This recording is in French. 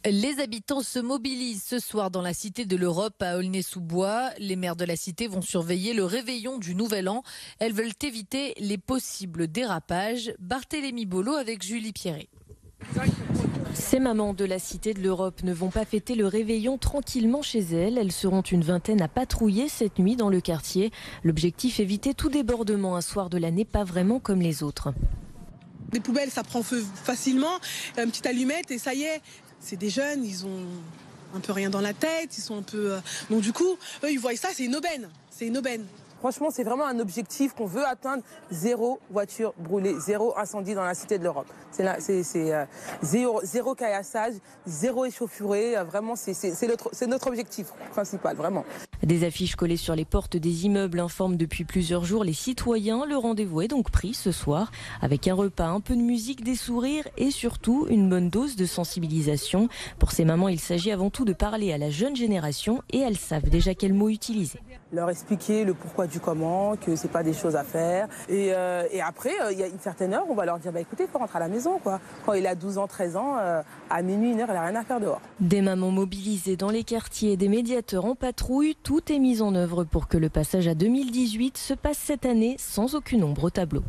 Les habitants se mobilisent ce soir dans la Cité de l'Europe à Aulnay-sous-Bois. Les maires de la cité vont surveiller le réveillon du Nouvel An. Elles veulent éviter les possibles dérapages. Barthélémy Bolo avec Julie Pierret. Ces mamans de la Cité de l'Europe ne vont pas fêter le réveillon tranquillement chez elles. Elles seront une vingtaine à patrouiller cette nuit dans le quartier. L'objectif, éviter tout débordement un soir de l'année pas vraiment comme les autres. Des poubelles, ça prend feu facilement. Une petite allumette et ça y est. C'est des jeunes, ils ont un peu rien dans la tête. Ils sont un peu... Donc du coup, eux, ils voient ça, c'est une aubaine. C'est une aubaine. Franchement, c'est vraiment un objectif qu'on veut atteindre. 0 voiture brûlée, 0 incendie dans la Cité de l'Europe. C'est zéro caillassage, 0 échauffourée. Vraiment, c'est notre objectif principal, vraiment. Des affiches collées sur les portes des immeubles informent depuis plusieurs jours les citoyens. Le rendez-vous est donc pris ce soir avec un repas, un peu de musique, des sourires et surtout une bonne dose de sensibilisation. Pour ces mamans, il s'agit avant tout de parler à la jeune génération et elles savent déjà quels mots utiliser. Leur expliquer le pourquoi du comment, que c'est pas des choses à faire. Et après, il y a une certaine heure, on va leur dire écoutez, il faut rentrer à la maison, quoi. Quand il a 12 ans, 13 ans, à minuit, 1 heure, il n'a rien à faire dehors. Des mamans mobilisées dans les quartiers, des médiateurs en patrouille, tout est mis en œuvre pour que le passage à 2018 se passe cette année sans aucune ombre au tableau.